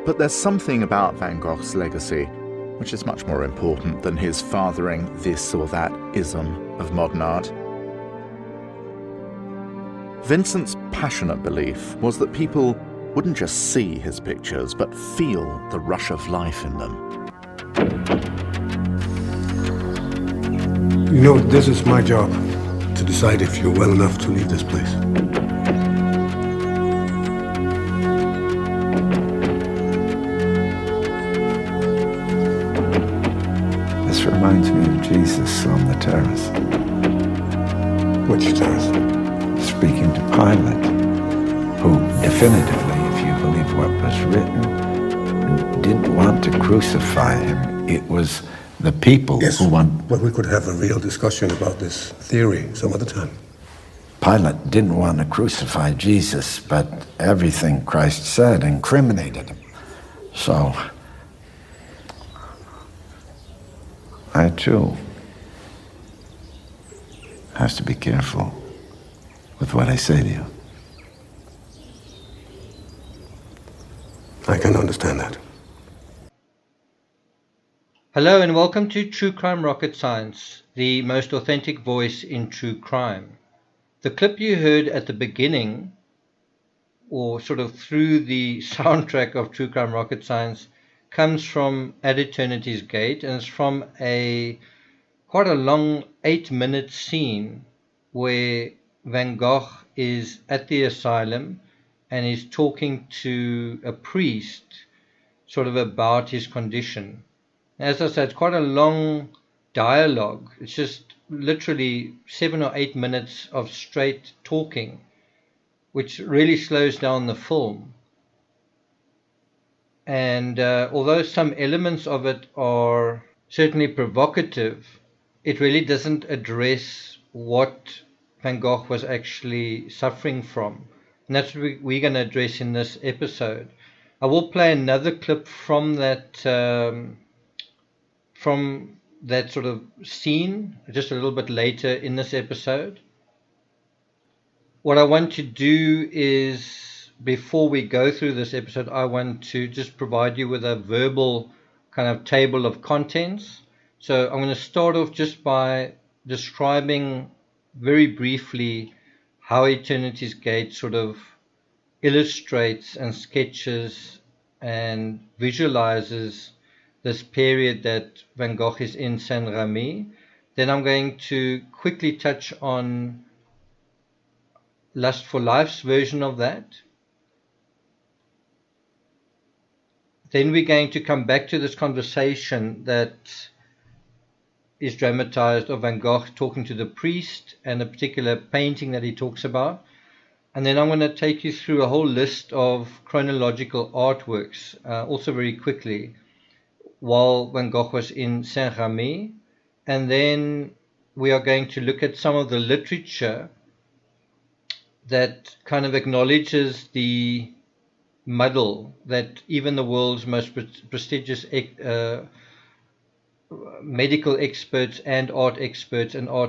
But there's something about Van Gogh's legacy which is much more important than his fathering this or that ism of modern art. Vincent's passionate belief was that people wouldn't just see his pictures, but feel the rush of life in them. You know, this is my job, to decide if you're well enough to leave this place. This reminds me of Jesus on the terrace. Which terrace? Speaking to Pilate, who definitively, if you believe what was written, didn't want to crucify him. It was the people who want... Well, we could have a real discussion about this theory some other time. Pilate didn't want to crucify Jesus, but everything Christ said incriminated him. So, I too have to be careful with what I say to you. I can understand that. Hello and welcome to True Crime Rocket Science, the most authentic voice in true crime. The clip you heard at the beginning, or sort of through the soundtrack of True Crime Rocket Science, comes from At Eternity's Gate, and it's from quite a long 8-minute scene where Van Gogh is at the asylum and is talking to a priest sort of about his condition. As I said, it's quite a long dialogue. It's just literally 7 or 8 minutes of straight talking, which really slows down the film. And although some elements of it are certainly provocative, it really doesn't address what Van Gogh was actually suffering from. And that's what we're going to address in this episode. I will play another clip from that sort of scene just a little bit later in this episode. What I want to do is, before we go through this episode, I want to just provide you with a verbal kind of table of contents. So I'm going to start off just by describing very briefly how Eternity's Gate sort of illustrates and sketches and visualizes this period that Van Gogh is in Saint-Rémy. Then I'm going to quickly touch on Lust for Life's version of that. Then we're going to come back to this conversation that is dramatized of Van Gogh talking to the priest and a particular painting that he talks about. And then I'm going to take you through a whole list of chronological artworks, also very quickly, while Van Gogh was in Saint-Rémy. And then we are going to look at some of the literature that kind of acknowledges the muddle that even the world's most prestigious medical experts and art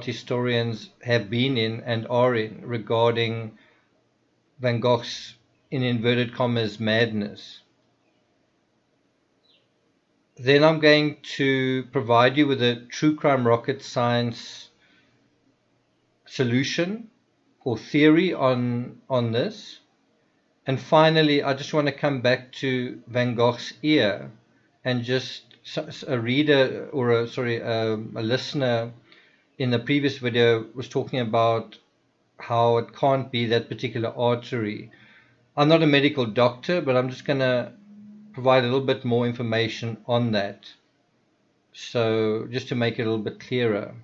historians have been in and are in regarding Van Gogh's, in inverted commas, madness. Then I'm going to provide you with a true crime rocket science solution or theory on this. And finally, I just want to come back to Van Gogh's ear, and just a reader or a listener in the previous video was talking about how it can't be that particular artery. I'm not a medical doctor, but I'm just going to provide a little bit more information on that, so just to make it a little bit clearer.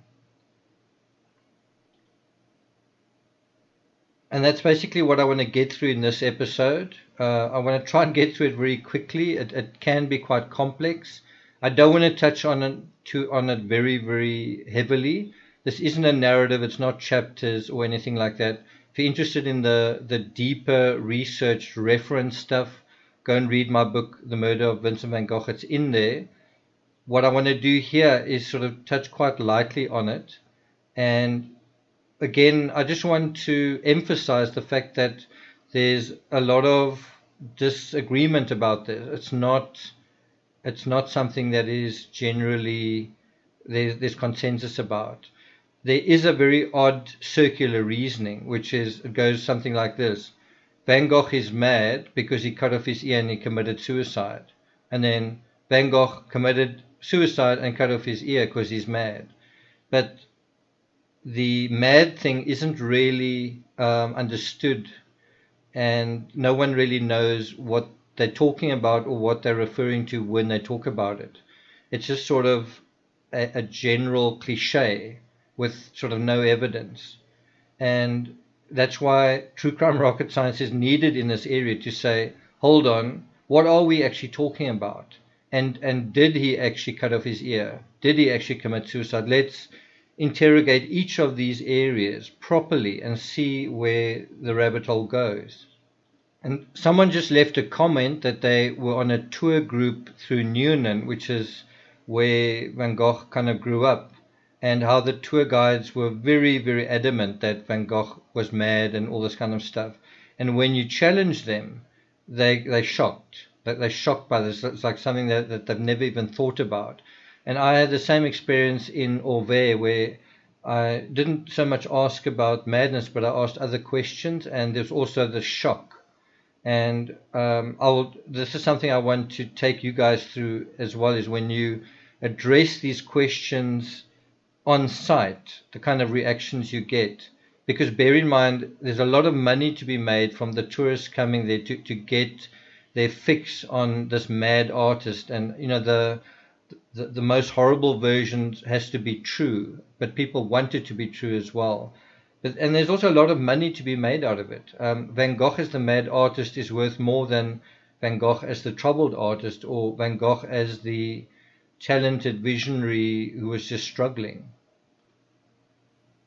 And that's basically what I want to get through in this episode. I want to try and get through it very quickly. It can be quite complex. I don't want to touch on it very, very heavily. This isn't a narrative. It's not chapters or anything like that. If you're interested in the deeper research reference stuff, go and read my book, The Murder of Vincent van Gogh. It's in there. What I want to do here is sort of touch quite lightly on it. And again, I just want to emphasize the fact that there's a lot of disagreement about this. It's not something that is generally there's consensus about. There is a very odd circular reasoning, which is, it goes something like this. Van Gogh is mad because he cut off his ear and he committed suicide. And then Van Gogh committed suicide and cut off his ear because he's mad. But the mad thing isn't really understood, and no one really knows what they're talking about or what they're referring to when they talk about it. It's just sort of a general cliche with sort of no evidence. And that's why true crime rocket science is needed in this area, to say, hold on, what are we actually talking about? And did he actually cut off his ear? Did he actually commit suicide? Let's interrogate each of these areas properly and see where the rabbit hole goes. And someone just left a comment that they were on a tour group through Newnan, which is where Van Gogh kind of grew up, and how the tour guides were very, very adamant that Van Gogh was mad and all this kind of stuff. And when you challenge them, they're shocked. They're shocked by this. It's like something that they've never even thought about. And I had the same experience in Auvers, where I didn't so much ask about madness, but I asked other questions, and there's also the shock. And this is something I want to take you guys through as well, is when you address these questions on site, the kind of reactions you get. Because bear in mind, there's a lot of money to be made from the tourists coming there to get their fix on this mad artist. And, you know, the most horrible version has to be true, but people want it to be true as well. And there's also a lot of money to be made out of it. Van Gogh as the mad artist is worth more than Van Gogh as the troubled artist, or Van Gogh as the talented visionary who was just struggling.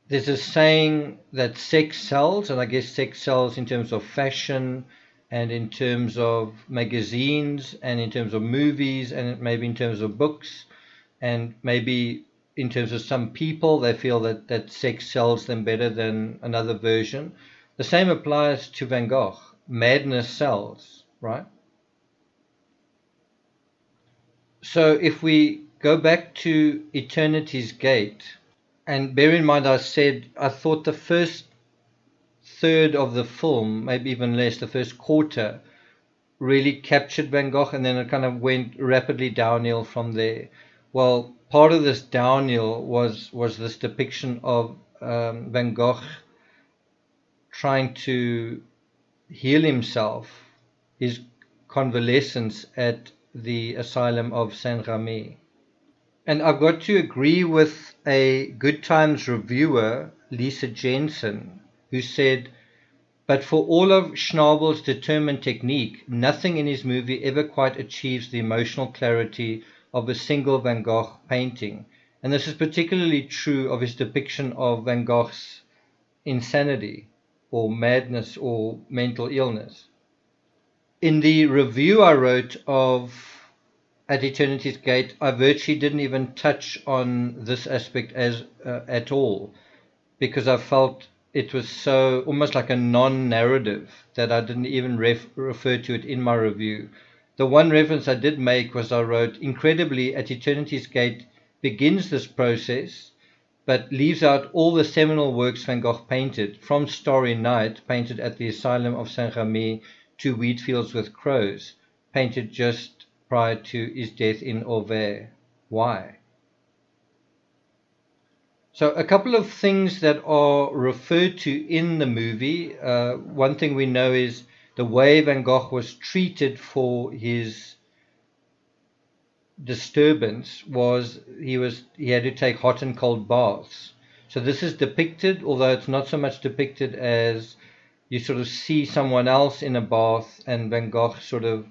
There's a saying that sex sells, and I guess sex sells in terms of fashion, and in terms of magazines, and in terms of movies, and maybe in terms of books, and maybe in terms of some people, they feel that sex sells them better than another version. The same applies to Van Gogh. Madness sells, right? So if we go back to Eternity's Gate, and bear in mind I said I thought the first third of the film, maybe even less, the first quarter, really captured Van Gogh, and then it kind of went rapidly downhill from there. Well, part of this downhill was this depiction of Van Gogh trying to heal himself, his convalescence at the asylum of Saint-Remy. And I've got to agree with a Good Times reviewer, Lisa Jensen, who said, but for all of Schnabel's determined technique, nothing in his movie ever quite achieves the emotional clarity of a single Van Gogh painting. And this is particularly true of his depiction of Van Gogh's insanity, or madness, or mental illness. In the review I wrote of At Eternity's Gate, I virtually didn't even touch on this aspect at all, because I felt it was so almost like a non-narrative that I didn't even refer to it in my review. The one reference I did make was I wrote, incredibly, At Eternity's Gate begins this process, but leaves out all the seminal works Van Gogh painted, from Starry Night, painted at the Asylum of Saint-Remy, to Wheat Fields with Crows, painted just prior to his death in Auvers. Why? So a couple of things that are referred to in the movie. One thing we know is the way Van Gogh was treated for his disturbance was he had to take hot and cold baths. So this is depicted, although it's not so much depicted as you sort of see someone else in a bath and Van Gogh sort of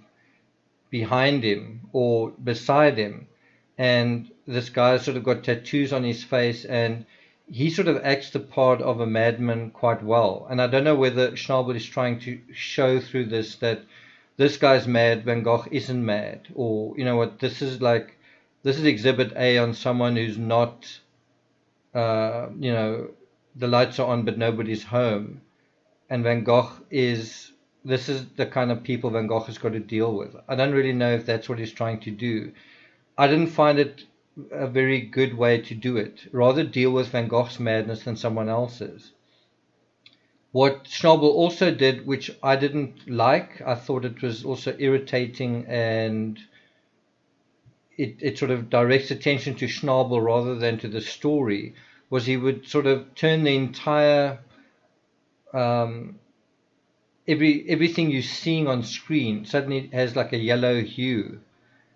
behind him or beside him, and this guy sort of got tattoos on his face, and he sort of acts the part of a madman quite well. And I don't know whether Schnabel is trying to show through this that this guy's mad, Van Gogh isn't mad, or you know what, this is exhibit A on someone who's not, the lights are on but nobody's home, and Van Gogh is this is the kind of people Van Gogh has got to deal with. I don't really know if that's what he's trying to do. I didn't find it a very good way to do it. Rather deal with Van Gogh's madness than someone else's. What Schnabel also did, which I didn't like, I thought it was also irritating, and it sort of directs attention to Schnabel rather than to the story, was he would sort of turn the entire everything you're seeing on screen suddenly has like a yellow hue,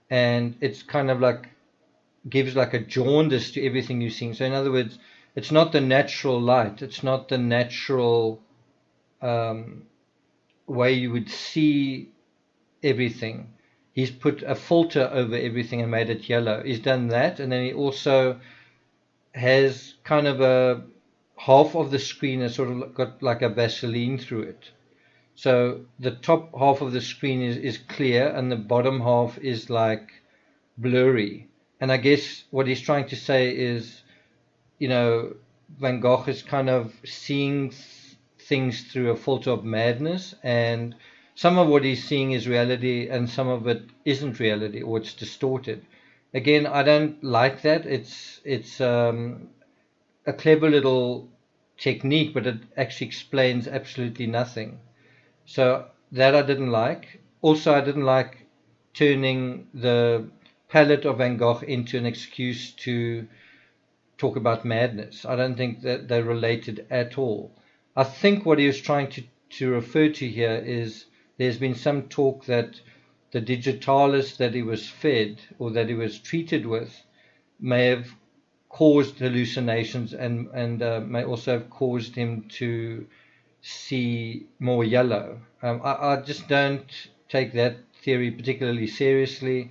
and it's kind of like gives like a jaundice to everything you're seeing. So in other words, it's not the natural light, it's not the natural way you would see everything. He's put a filter over everything and made it yellow. He's done that, and then he also has kind of a half of the screen has sort of got like a Vaseline through it. So the top half of the screen is clear, and the bottom half is like blurry. And I guess what he's trying to say is, you know, Van Gogh is kind of seeing things through a filter of madness, and some of what he's seeing is reality and some of it isn't reality, or it's distorted. Again, I don't like that. It's a clever little technique, but it actually explains absolutely nothing. So that I didn't like. Also, I didn't like turning the palette of Van Gogh into an excuse to talk about madness. I don't think that they're related at all. I think what he was trying to refer to here is there's been some talk that the digitalis that he was fed or that he was treated with may have caused hallucinations and may also have caused him to see more yellow. I just don't take that theory particularly seriously.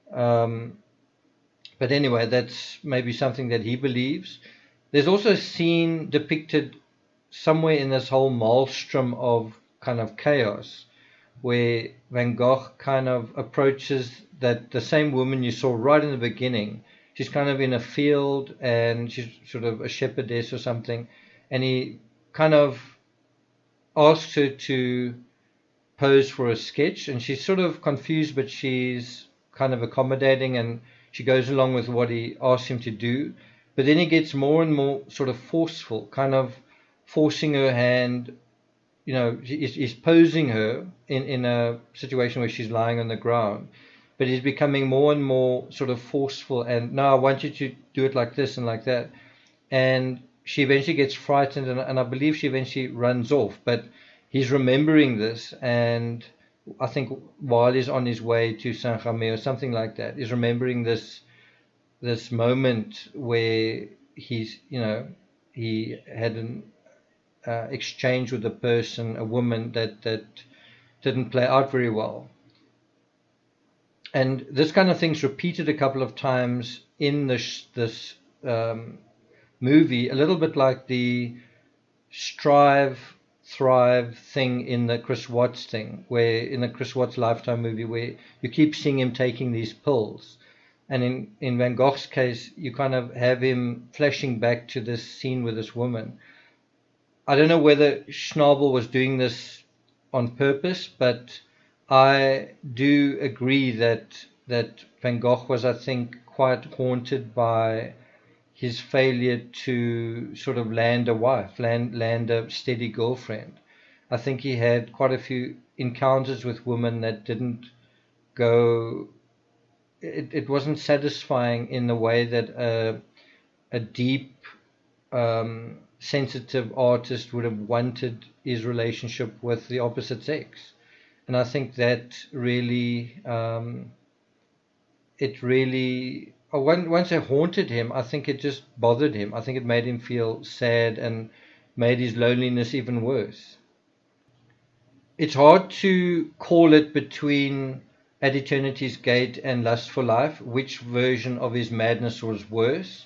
But anyway, that's maybe something that he believes. There's also a scene depicted somewhere in this whole maelstrom of kind of chaos where Van Gogh kind of approaches that the same woman you saw right in the beginning. She's kind of in a field and she's sort of a shepherdess or something, and he kind of asks her to pose for a sketch, and she's sort of confused, but she's kind of accommodating, and she goes along with what he asks him to do. But then he gets more and more sort of forceful, kind of forcing her hand. You know, he's posing her in a situation where she's lying on the ground, but he's becoming more and more sort of forceful, and now I want you to do it like this and like that. And she eventually gets frightened, and I believe she eventually runs off, but he's remembering this, and I think while he's on his way to Saint-Germain or something like that, he's remembering this moment where he's, you know, he had an exchange with a person, a woman that didn't play out very well. And this kind of thing's repeated a couple of times in this movie, a little bit like the strive, thrive thing in the Chris Watts thing, where in the Chris Watts Lifetime movie, where you keep seeing him taking these pills. And in Van Gogh's case, you kind of have him flashing back to this scene with this woman. I don't know whether Schnabel was doing this on purpose, but I do agree that Van Gogh was, I think, quite haunted by his failure to sort of land a wife, land a steady girlfriend. I think he had quite a few encounters with women that didn't go. It wasn't satisfying in the way that a deep, sensitive artist would have wanted his relationship with the opposite sex. And I think that really, once it haunted him, I think it just bothered him. I think it made him feel sad and made his loneliness even worse. It's hard to call it between At Eternity's Gate and Lust for Life, which version of his madness was worse.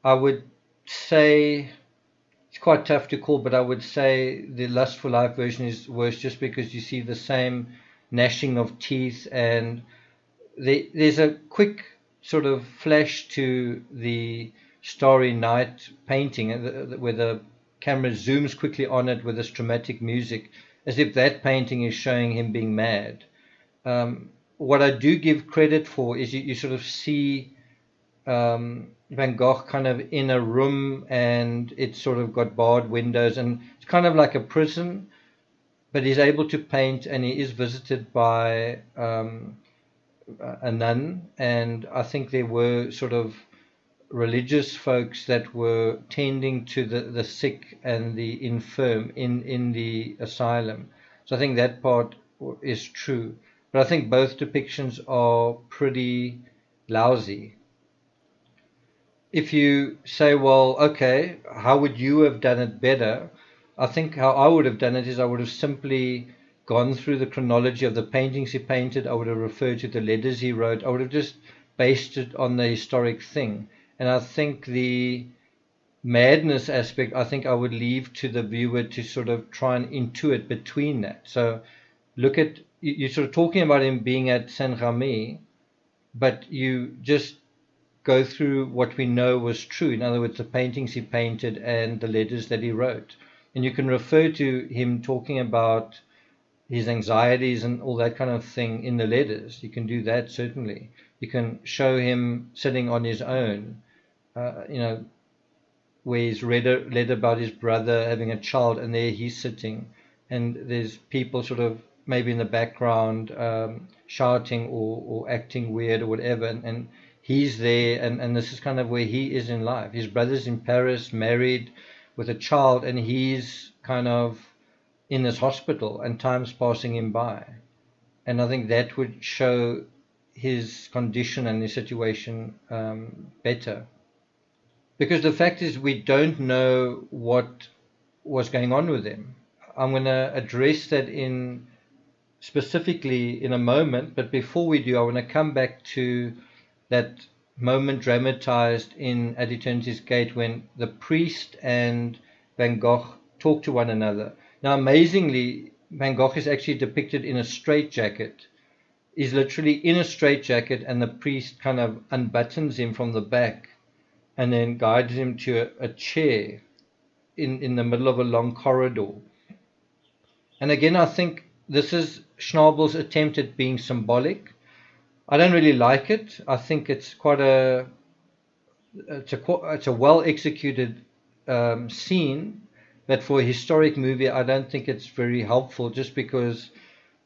I would say, it's quite tough to call, but I would say the Lust for Life version is worse just because you see the same gnashing of teeth, and there's a quick sort of flash to the Starry Night painting where the camera zooms quickly on it with this dramatic music, as if that painting is showing him being mad. What I do give credit for is you sort of see Van Gogh kind of in a room, and it's sort of got barred windows, and it's kind of like a prison, but he's able to paint, and he is visited by a nun, and I think there were sort of religious folks that were tending to the sick and the infirm in the asylum. So I think that part is true. But I think both depictions are pretty lousy. If you say, well, okay, how would you have done it better? I think how I would have done it is I would have simply gone through the chronology of the paintings he painted. I would have referred to the letters he wrote. I would have just based it on the historic thing. And I think the madness aspect, I think I would leave to the viewer to sort of try and intuit between that. So look at, you're sort of talking about him being at Saint-Remy, but you just go through what we know was true. In other words, the paintings he painted and the letters that he wrote. And you can refer to him talking about his anxieties and all that kind of thing in the letters. You can do that, certainly. You can show him sitting on his own, where he's read about his brother having a child, and there he's sitting, and there's people sort of maybe in the background shouting or acting weird or whatever, and he's there, and this is kind of where he is in life. His brother's in Paris, married with a child, and he's kind of in this hospital, and time's passing him by. And I think that would show his condition and his situation better. Because the fact is, we don't know what was going on with him. I'm going to address that specifically in a moment, but before we do, I want to come back to that moment dramatized in At Eternity's Gate when the priest and Van Gogh talk to one another. Now, amazingly, Van Gogh is actually depicted in a straitjacket. He's literally in a straitjacket, and the priest kind of unbuttons him from the back and then guides him to a chair in the middle of a long corridor. And again, I think this is Schnabel's attempt at being symbolic. I don't really like it. I think it's it's a well executed scene, but for a historic movie, I don't think it's very helpful, just because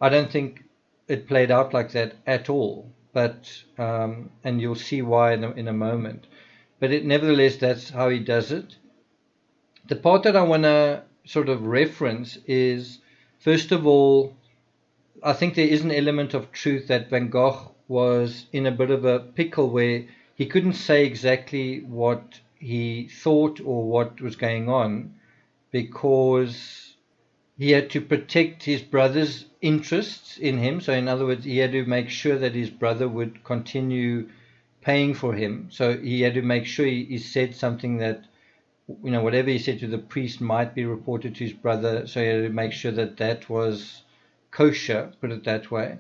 I don't think it played out like that at all. But and you'll see why in a moment. But nevertheless, that's how he does it. The part that I want to sort of reference is, first of all, I think there is an element of truth that Van Gogh was in a bit of a pickle where he couldn't say exactly what he thought or what was going on, because he had to protect his brother's interests in him. So in other words, he had to make sure that his brother would continue paying for him. So he had to make sure he said something that, whatever he said to the priest might be reported to his brother. So he had to make sure that that was kosher, put it that way.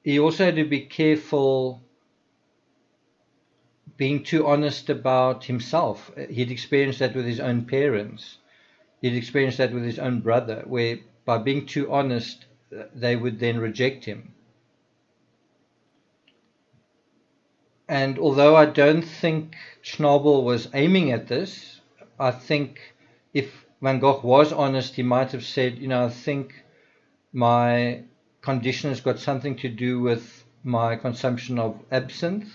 He also had to be careful being too honest about himself. He'd experienced that with his own parents. He'd experienced that with his own brother, where by being too honest, they would then reject him. And although I don't think Schnabel was aiming at this, I think if Van Gogh was honest, he might have said, I think my condition has got something to do with my consumption of absinthe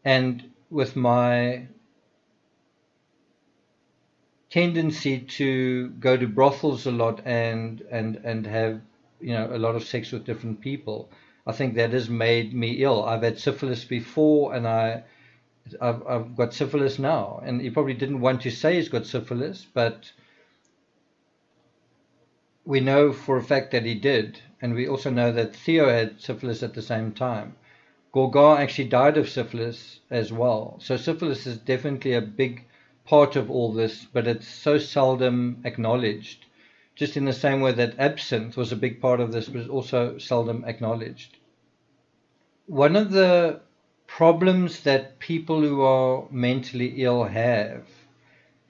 and with my tendency to go to brothels a lot and have a lot of sex with different people. I think that has made me ill. I've had syphilis before, and I've got syphilis now. And he probably didn't want to say he's got syphilis, but we know for a fact that he did. And we also know that Theo had syphilis at the same time. Gauguin actually died of syphilis as well. So syphilis is definitely a big part of all this, but it's so seldom acknowledged. Just in the same way that absinthe was a big part of this, but also seldom acknowledged. One of the problems that people who are mentally ill have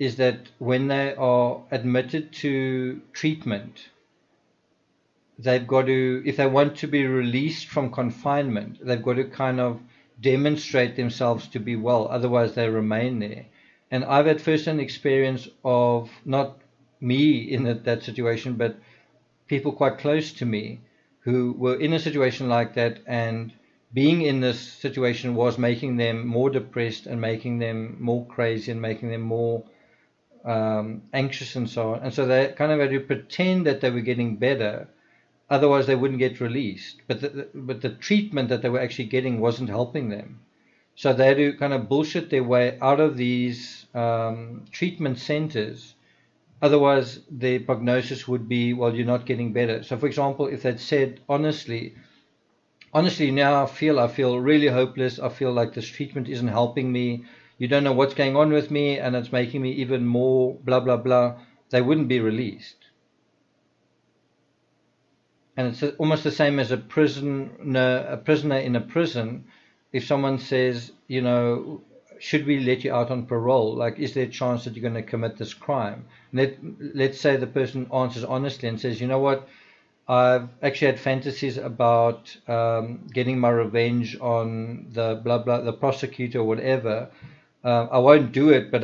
is that when they are admitted to treatment, they've got to, if they want to be released from confinement, they've got to kind of demonstrate themselves to be well, otherwise they remain there. And I've had first-hand experience of, not me in that situation, but people quite close to me who were in a situation like that, and being in this situation was making them more depressed and making them more crazy and making them more anxious and so on. And so they kind of had to pretend that they were getting better, otherwise they wouldn't get released. But the treatment that they were actually getting wasn't helping them. So they had to kind of bullshit their way out of these treatment centers. Otherwise, the prognosis would be, well, you're not getting better. So, for example, if they'd said, honestly, now I feel really hopeless. I feel like this treatment isn't helping me. You don't know what's going on with me, and it's making me even more blah, blah, blah. They wouldn't be released. And it's almost the same as a prisoner in a prison. If someone says, should we let you out on parole? Like, is there a chance that you're going to commit this crime? Let's say the person answers honestly and says, you know what, I've actually had fantasies about getting my revenge on the blah blah, the prosecutor or whatever. I won't do it, but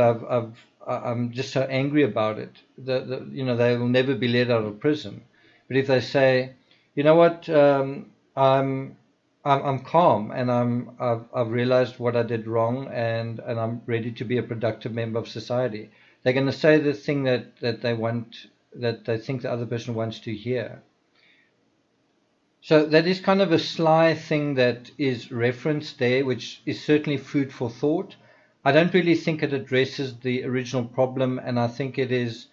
I'm just so angry about it. They will never be let out of prison. But if they say, you know what, I'm calm, and I've realized what I did wrong, and I'm ready to be a productive member of society, they're going to say the thing that they want, that they think the other person wants to hear. So that is kind of a sly thing that is referenced there, which is certainly food for thought. I don't really think it addresses the original problem, and I think it is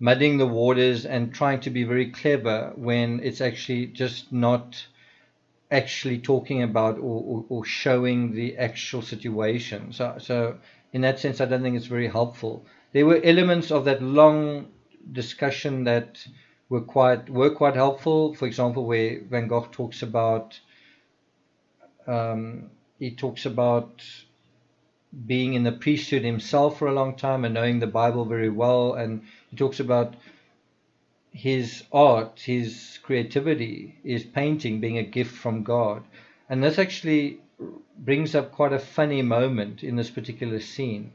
muddying the waters and trying to be very clever when it's actually just not actually talking about or showing the actual situation. So in that sense, I don't think it's very helpful. There were elements of that long discussion that were quite helpful. For example, where Van Gogh talks about being in the priesthood himself for a long time and knowing the Bible very well, and he talks about his art, his creativity, his painting being a gift from God. And this actually brings up quite a funny moment in this particular scene.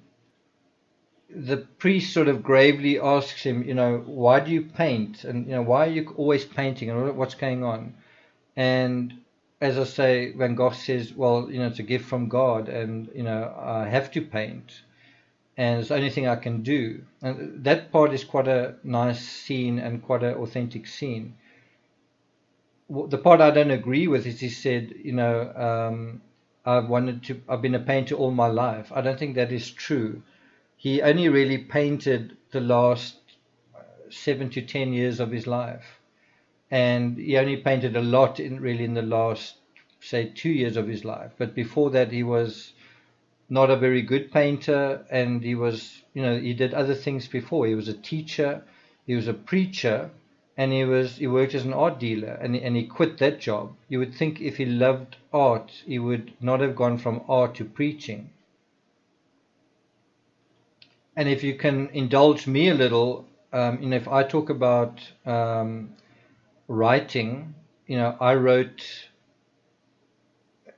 The priest sort of gravely asks him, why do you paint? And, why are you always painting? And what's going on? And as I say, Van Gogh says, well, it's a gift from God, and, I have to paint. And it's the only thing I can do. And that part is quite a nice scene and quite an authentic scene. The part I don't agree with is he said, I've been a painter all my life. I don't think that is true. He only really painted the last 7 to 10 years of his life. And he only painted a lot in the last, say, 2 years of his life. But before that, he was not a very good painter, and he was, he did other things before. He was a teacher, he was a preacher, and he worked as an art dealer, and he quit that job. You would think if he loved art, he would not have gone from art to preaching. And if you can indulge me a little, if I talk about writing, I wrote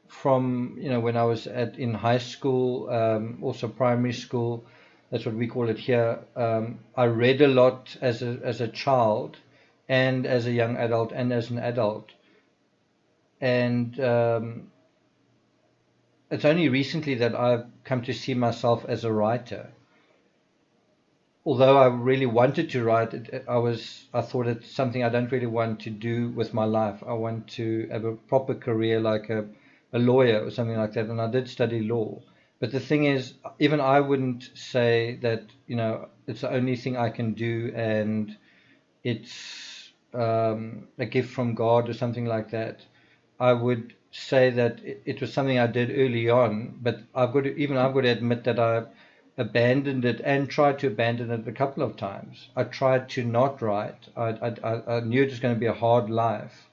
from when I was in high school, also primary school. That's what we call it here. I read a lot as a child, and as a young adult, and as an adult. And it's only recently that I've come to see myself as a writer. Although I really wanted to write, I thought it's something I don't really want to do with my life. I want to have a proper career, like a lawyer or something like that, and I did study law. But the thing is, even I wouldn't say that it's the only thing I can do, and it's a gift from God or something like that. I would say that it was something I did early on, but I've got to admit that I abandoned it and tried to abandon it a couple of times. I tried to not write. I knew it was going to be a hard life,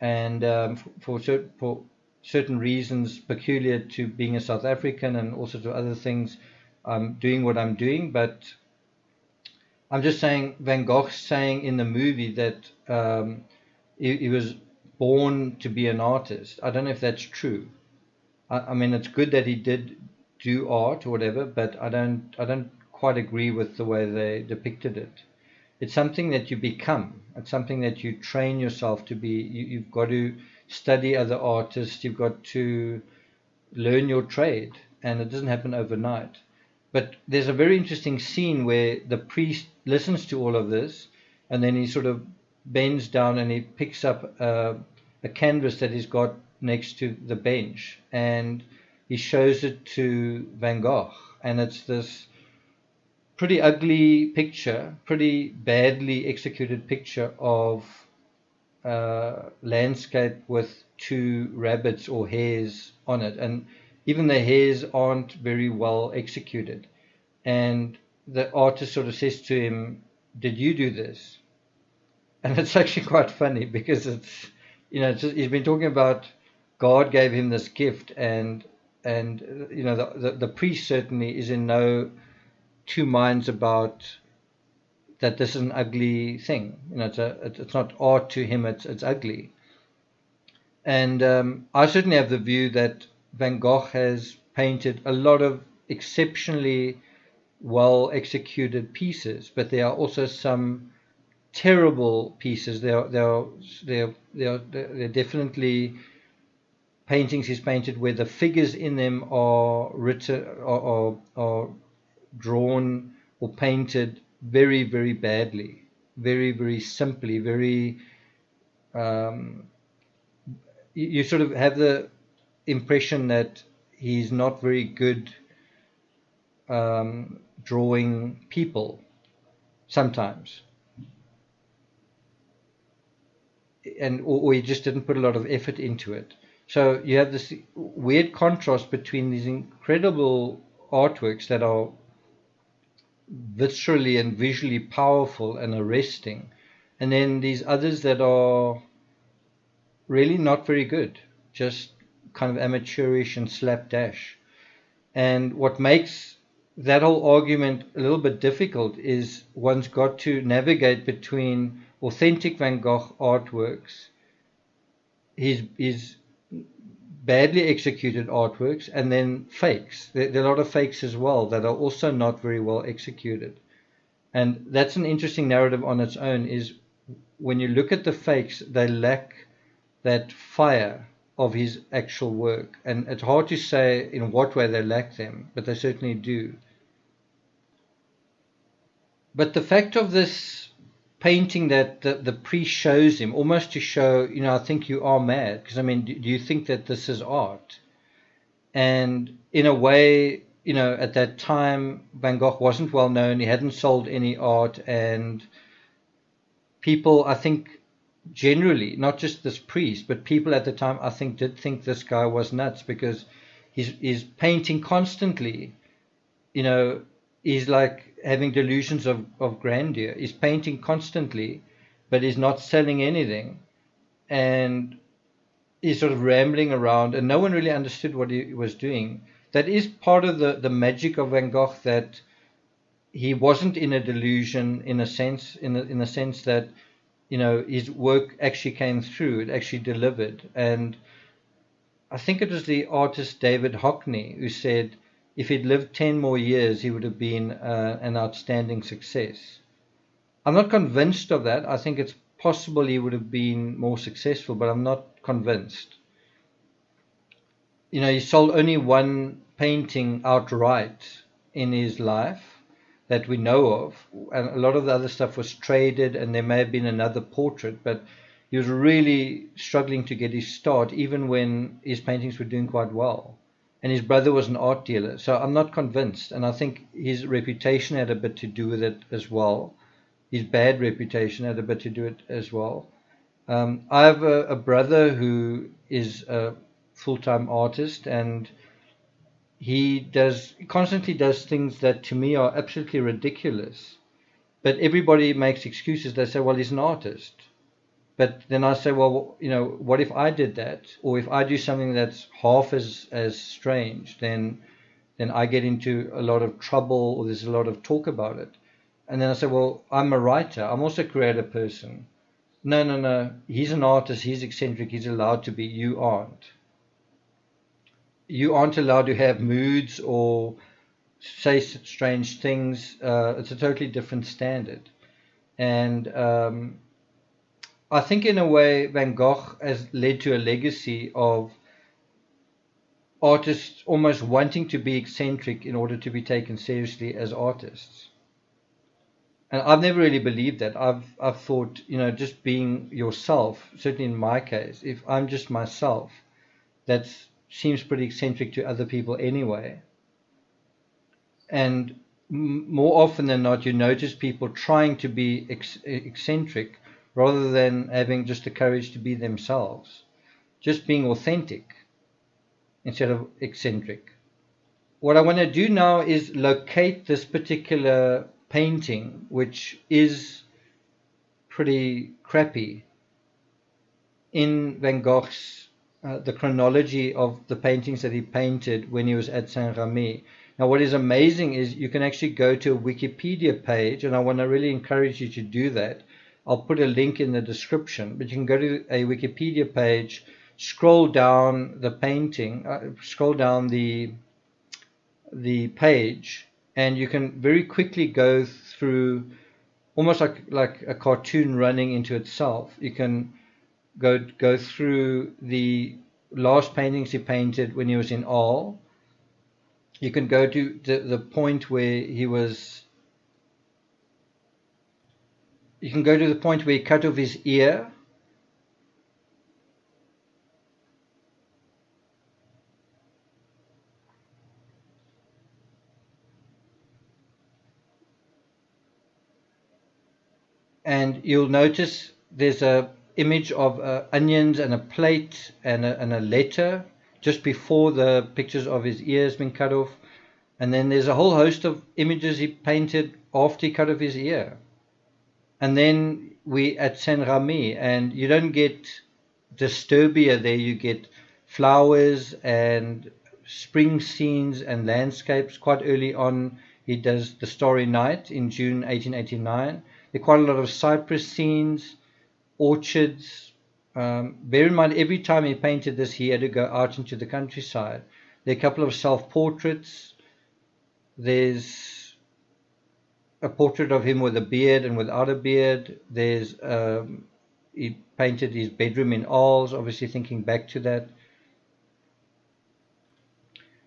and for certain reasons peculiar to being a South African, and also to other things, I'm doing what I'm doing, but I'm just saying Van Gogh saying in the movie that he was born to be an artist. I don't know if that's true. I mean, it's good that he did do art or whatever, but I don't quite agree with the way they depicted it. It's something that you become. It's something that you train yourself to be. You've got to study other artists. You've got to learn your trade, and it doesn't happen overnight. But there's a very interesting scene where the priest listens to all of this, and then he sort of bends down and he picks up a canvas that he's got next to the bench, and he shows it to Van Gogh, and it's this pretty ugly picture, pretty badly executed picture of landscape with two rabbits or hares on it, and even the hares aren't very well executed. And the artist sort of says to him, "Did you do this?" And it's actually quite funny because it's, he's been talking about God gave him this gift, and the priest certainly is in no two minds about that this is an ugly thing. It's not art to him, it's ugly. And I certainly have the view that Van Gogh has painted a lot of exceptionally well executed pieces, but there are also some terrible pieces. There are definitely paintings he's painted where the figures in them are written are drawn or painted very, very badly, very, very simply, very you sort of have the impression that he's not very good drawing people sometimes, or he just didn't put a lot of effort into it. So you have this weird contrast between these incredible artworks that are viscerally and visually powerful and arresting, and then these others that are really not very good, just kind of amateurish and slapdash. And what makes that whole argument a little bit difficult is one's got to navigate between authentic Van Gogh artworks, his badly executed artworks, and then fakes. There are a lot of fakes as well that are also not very well executed. And that's an interesting narrative on its own, is when you look at the fakes, they lack that fire of his actual work. And it's hard to say in what way they lack them, but they certainly do. But the fact of this painting that the priest shows him, almost to show, I think you are mad, because I mean, do you think that this is art? And in a way, at that time, Van Gogh wasn't well known, he hadn't sold any art, and people, I think, generally, not just this priest, but people at the time, I think, did think this guy was nuts, because he's painting constantly. He's like having delusions of grandeur. He's painting constantly, but he's not selling anything. And he's sort of rambling around, and no one really understood what he was doing. That is part of the magic of Van Gogh, that he wasn't in a delusion in a sense, in the sense that, his work actually came through, it actually delivered. And I think it was the artist David Hockney who said, if he'd lived 10 more years, he would have been an outstanding success. I'm not convinced of that. I think it's possible he would have been more successful, but I'm not convinced. He sold only one painting outright in his life that we know of, and a lot of the other stuff was traded, and there may have been another portrait, but he was really struggling to get his start, even when his paintings were doing quite well. And his brother was an art dealer, so I'm not convinced. And I think his reputation had a bit to do with it as well. His bad reputation had a bit to do with it as well. I have a brother who is a full-time artist, and he constantly does things that to me are absolutely ridiculous. But everybody makes excuses. They say, well, he's an artist. But then I say, well, what if I did that? Or if I do something that's half as strange, then then I get into a lot of trouble, or there's a lot of talk about it. And then I say, well, I'm a writer. I'm also a creative person. No. He's an artist. He's eccentric. He's allowed to be. You aren't. You aren't allowed to have moods or say strange things. It's a totally different standard. And I think in a way Van Gogh has led to a legacy of artists almost wanting to be eccentric in order to be taken seriously as artists. And I've never really believed that. I've thought, just being yourself, certainly in my case, if I'm just myself, that seems pretty eccentric to other people anyway. And more often than not, you notice people trying to be eccentric rather than having just the courage to be themselves, just being authentic instead of eccentric. What I want to do now is locate this particular painting, which is pretty crappy, in Van Gogh's the chronology of the paintings that he painted when he was at Saint-Remy. Now, what is amazing is you can actually go to a Wikipedia page, and I want to really encourage you to do that. I'll put a link in the description, but you can go to a Wikipedia page, scroll down the painting, scroll down the page, and you can very quickly go through, almost like a cartoon running into itself. You can go through the last paintings he painted when he was in Arles. You can go to the point where he was. You can go to the point where he cut off his ear. And you'll notice there's a image of onions and a plate and a letter just before the pictures of his ears being cut off. And then there's a whole host of images he painted after he cut off his ear. And then we at Saint-Remy, and you don't get disturbia there, you get flowers and spring scenes and landscapes. Quite early on, he does The Starry Night in June 1889. There are quite a lot of cypress scenes, orchards. Bear in mind, every time he painted this, he had to go out into the countryside. There are a couple of self-portraits. There's a portrait of him with a beard and without a beard. There's he painted his bedroom in Arles, obviously thinking back to that.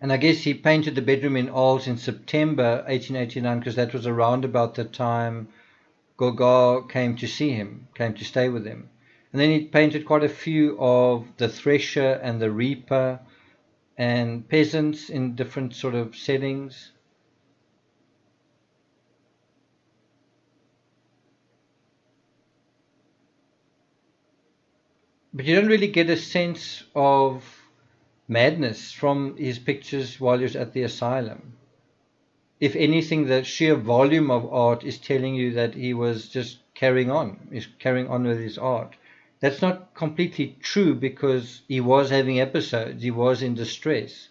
And I guess he painted the bedroom in Arles in September 1889 because that was around about the time Gauguin came to see him, came to stay with him. And then he painted quite a few of the thresher and the reaper and peasants in different sort of settings. But you don't really get a sense of madness from his pictures while he was at the asylum. If anything, the sheer volume of art is telling you that he was just carrying on with his art. That's not completely true because he was having episodes, he was in distress.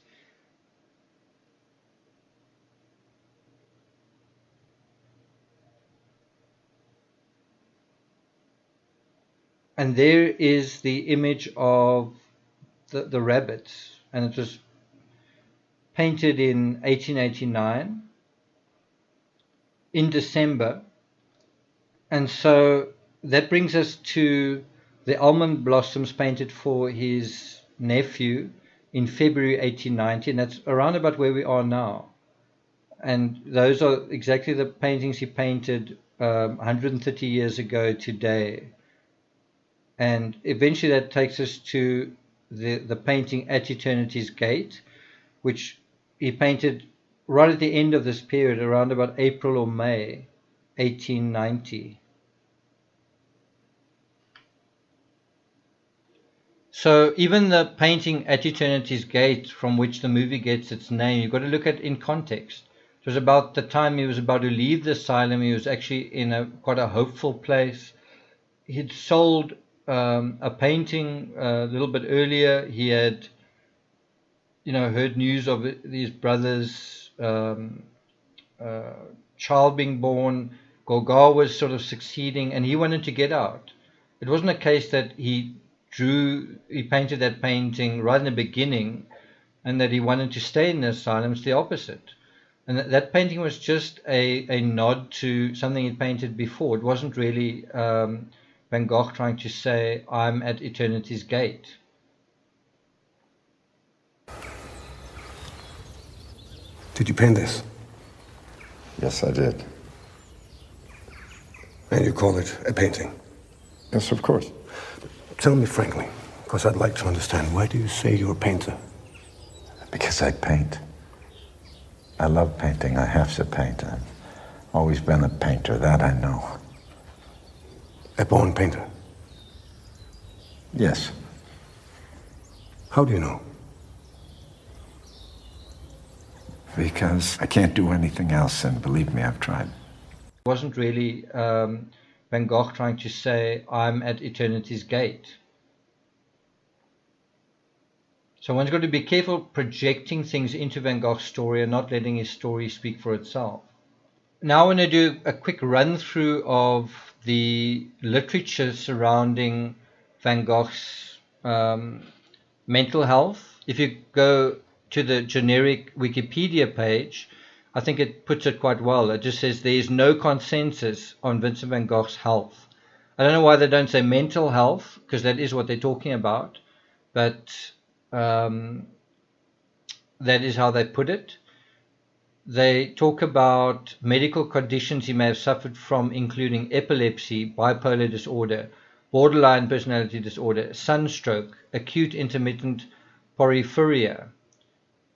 And there is the image of the rabbits, and it was painted in 1889 in December. And so that brings us to the almond blossoms painted for his nephew in February 1890, and that's around about where we are now. And those are exactly the paintings he painted 130 years ago today. And eventually that takes us to the painting At Eternity's Gate, which he painted right at the end of this period, around about April or May 1890. So even the painting At Eternity's Gate, from which the movie gets its name, you've got to look at it in context. It was about the time he was about to leave the asylum. He was actually in quite a hopeful place. He'd sold a painting a little bit earlier. He had heard news of these brothers' child being born. Gauguin was sort of succeeding, and he wanted to get out. It wasn't a case that he painted that painting right in the beginning and that he wanted to stay in the asylum. It's the opposite. And that painting was just a nod to something he'd painted before. It wasn't really Van Gogh trying to say, I'm at eternity's gate. Did you paint this? Yes, I did. And you call it a painting? Yes, of course. Tell me frankly, because I'd like to understand, why do you say you're a painter? Because I paint. I love painting. I have to paint. I've always been a painter, that I know. A born painter? Yes. How do you know? Because I can't do anything else, and believe me, I've tried. It wasn't really Van Gogh trying to say, I'm at eternity's gate. So one's got to be careful projecting things into Van Gogh's story and not letting his story speak for itself. Now I want to do a quick run through of the literature surrounding Van Gogh's mental health. If you go to the generic Wikipedia page, I think it puts it quite well. It just says there is no consensus on Vincent van Gogh's health. I don't know why they don't say mental health, because that is what they're talking about, but that is how they put it. They talk about medical conditions he may have suffered from, including epilepsy, bipolar disorder, borderline personality disorder, sunstroke, acute intermittent porphyria,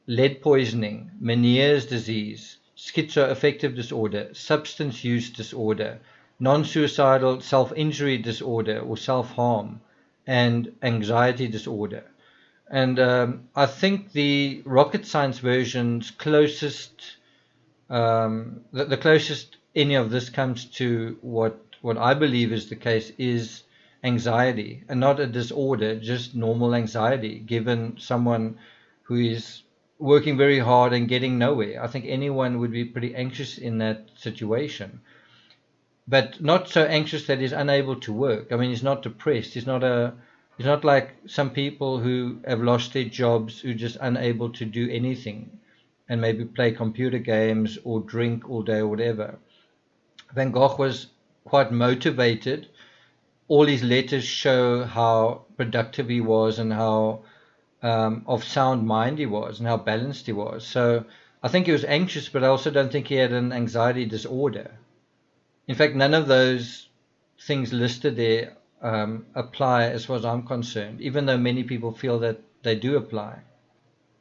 lead poisoning, Meniere's disease, schizoaffective disorder, substance use disorder, non-suicidal self-injury disorder or self-harm, and anxiety disorder. And I think the rocket science version's closest, the closest any of this comes to what I believe is the case is anxiety, and not a disorder, just normal anxiety, given someone who is working very hard and getting nowhere. I think anyone would be pretty anxious in that situation, but not so anxious that he's unable to work. I mean, he's not depressed. He's not like some people who have lost their jobs, who are just unable to do anything and maybe play computer games or drink all day or whatever. Van Gogh was quite motivated. All his letters show how productive he was and how of sound mind he was and how balanced he was. So I think he was anxious, but I also don't think he had an anxiety disorder. In fact, none of those things listed there apply as far as I'm concerned, even though many people feel that they do apply.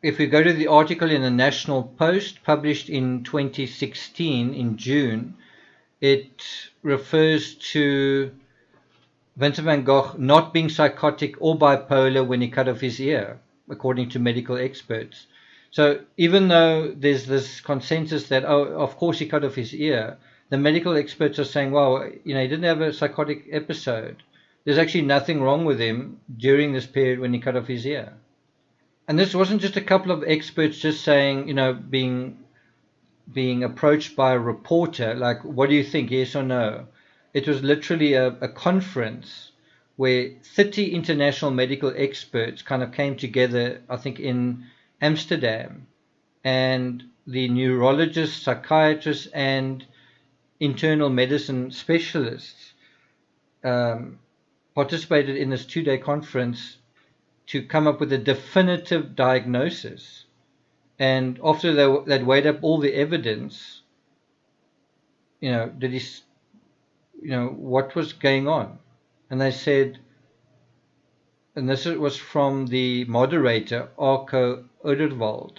If we go to the article in the National Post published in 2016 in June, it refers to Vincent van Gogh not being psychotic or bipolar when he cut off his ear, according to medical experts. So even though there's this consensus that, oh, of course he cut off his ear, the medical experts are saying, well, he didn't have a psychotic episode. There's actually nothing wrong with him during this period when he cut off his ear. And this wasn't just a couple of experts just saying, being approached by a reporter, like, what do you think, yes or no? It was literally a conference where 30 international medical experts kind of came together, I think, in Amsterdam. And the neurologists, psychiatrists, and internal medicine specialists participated in this 2-day conference to come up with a definitive diagnosis. And after they'd weighed up all the evidence, what was going on? And they said, and this was from the moderator, Arco Oderwald.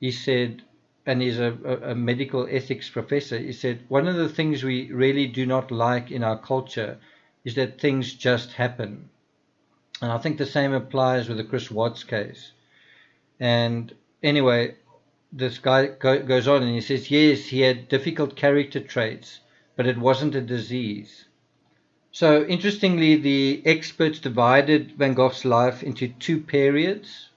He said, and he's a medical ethics professor, he said, one of the things we really do not like in our culture is that things just happen. And I think the same applies with the Chris Watts case. And anyway, this guy goes on and he says, yes, he had difficult character traits, but it wasn't a disease. So interestingly, the experts divided Van Gogh's life into 2 periods.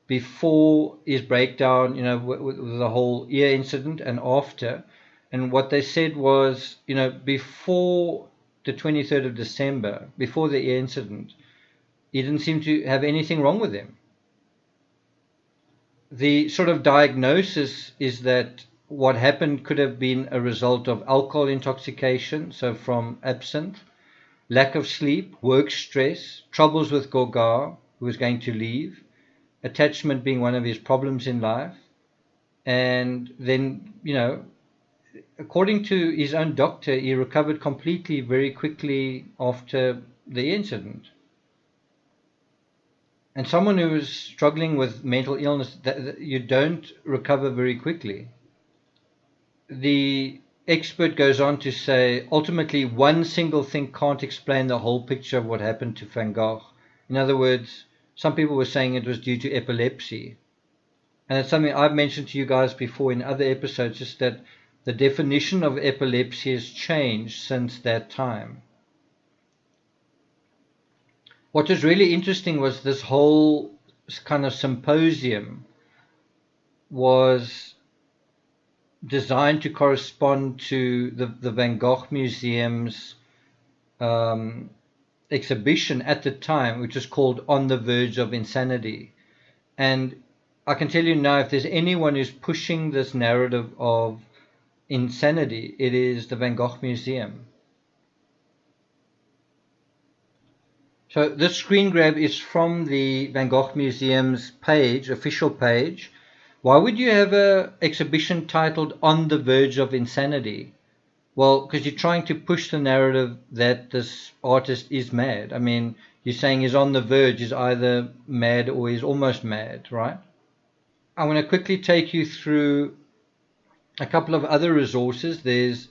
before his breakdown, with the whole ear incident and after. And what they said was, before the 23rd of December, before the ear incident, he didn't seem to have anything wrong with him. The sort of diagnosis is that what happened could have been a result of alcohol intoxication, so from absinthe, lack of sleep, work stress, troubles with Gogh, who was going to leave, attachment being one of his problems in life, and then, according to his own doctor, he recovered completely very quickly after the incident. And someone who is struggling with mental illness, you don't recover very quickly. The expert goes on to say, ultimately, one single thing can't explain the whole picture of what happened to Van Gogh. In other words, some people were saying it was due to epilepsy. And it's something I've mentioned to you guys before in other episodes, just that the definition of epilepsy has changed since that time. What was really interesting was this whole kind of symposium was designed to correspond to the Van Gogh Museum's exhibition at the time, which was called On the Verge of Insanity. And I can tell you now, if there's anyone who's pushing this narrative of insanity, it is the Van Gogh Museum. So this screen grab is from the Van Gogh Museum's page, official page. Why would you have an exhibition titled On the Verge of Insanity? Well, because you're trying to push the narrative that this artist is mad. I mean, you're saying he's on the verge, he's either mad or he's almost mad, right? I'm going to quickly take you through a couple of other resources. There's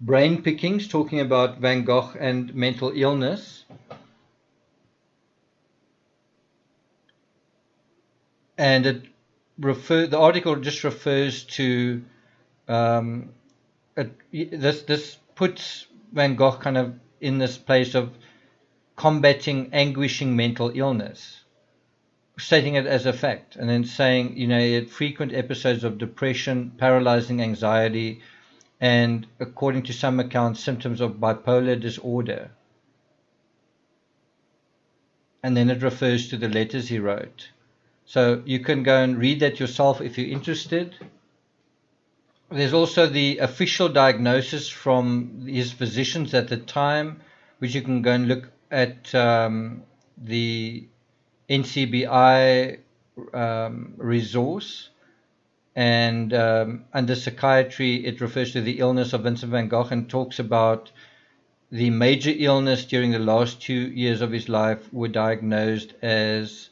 Brain Pickings, talking about Van Gogh and mental illness. And the article just refers to this puts Van Gogh kind of in this place of combating anguishing mental illness, stating it as a fact, and then saying, he had frequent episodes of depression, paralyzing anxiety, and according to some accounts, symptoms of bipolar disorder. And then it refers to the letters he wrote. So you can go and read that yourself if you're interested. There's also the official diagnosis from his physicians at the time, which you can go and look at the NCBI resource. And under psychiatry, it refers to the illness of Vincent van Gogh and talks about the major illness during the last 2 years of his life were diagnosed as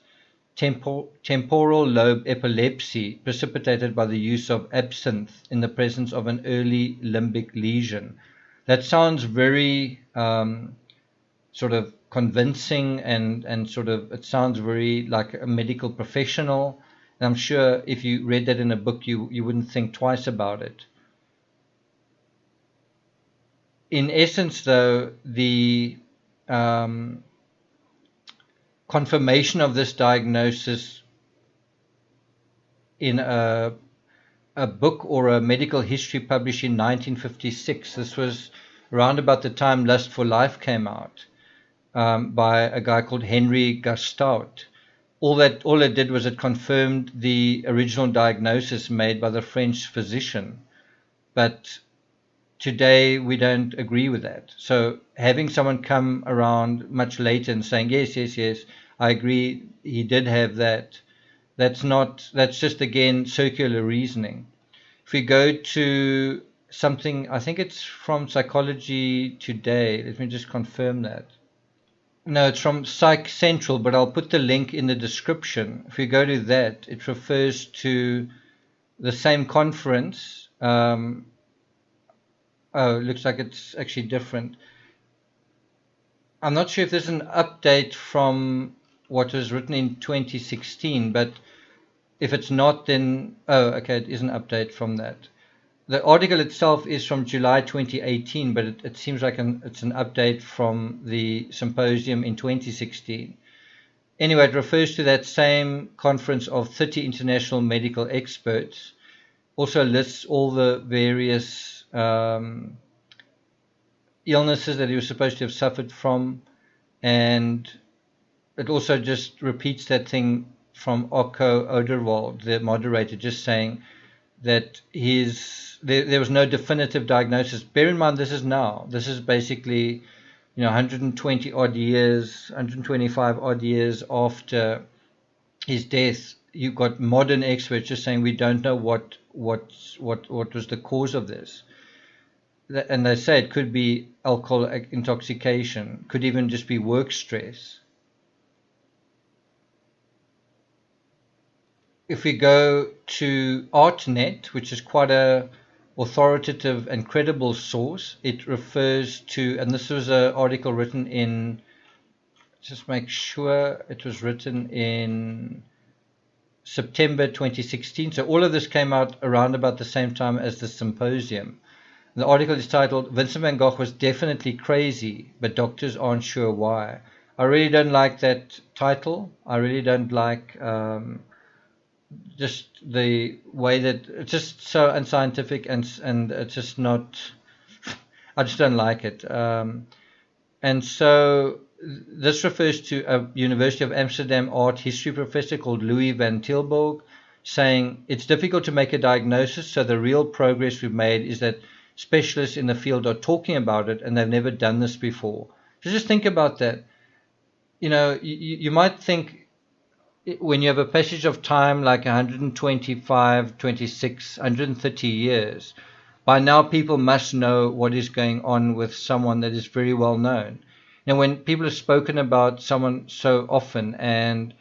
temporal lobe epilepsy precipitated by the use of absinthe in the presence of an early limbic lesion. That sounds very sort of convincing and sort of, it sounds very like a medical professional. And I'm sure if you read that in a book, you wouldn't think twice about it. In essence, though, the confirmation of this diagnosis in a book or a medical history published in 1956. This was around about the time Lust for Life came out, by a guy called Henry Gastout. All it did was it confirmed the original diagnosis made by the French physician. But today we don't agree with that. So having someone come around much later and saying, yes, I agree, he did have that, that's just, again, circular reasoning. If we go to something, I think it's from Psychology Today. Let me just confirm that. No, it's from Psych Central, but I'll put the link in the description. If we go to that, it refers to the same conference. Oh, it looks like it's actually different. I'm not sure if there's an update from what was written in 2016, but if it's not, then, oh, okay, it is an update from that. The article itself is from July 2018, but it seems like it's an update from the symposium in 2016. anyway, it refers to that same conference of 30 international medical experts. Also lists all the various illnesses that he was supposed to have suffered from, and it also just repeats that thing from Okko Oderwald, the moderator, just saying that there was no definitive diagnosis. Bear in mind, this is basically 120 odd years, 125 odd years after his death. You've got modern experts just saying we don't know what was the cause of this. And they say it could be alcohol intoxication, could even just be work stress. If we go to ArtNet, which is quite a authoritative and credible source, it refers to, and this was an article written in, just make sure it was written in September 2016. So all of this came out around about the same time as the symposium. The article is titled, Vincent van Gogh was definitely crazy, but doctors aren't sure why. I really don't like that title. I really don't like just the way that it's just so unscientific and it's just not, I just don't like it. And so this refers to a University of Amsterdam art history professor called Louis van Tilburg, saying it's difficult to make a diagnosis, so the real progress we've made is that specialists in the field are talking about it and they've never done this before. So just think about that. You might think, when you have a passage of time like 125, 26, 130 years, by now people must know what is going on with someone that is very well known. When people have spoken about someone so often and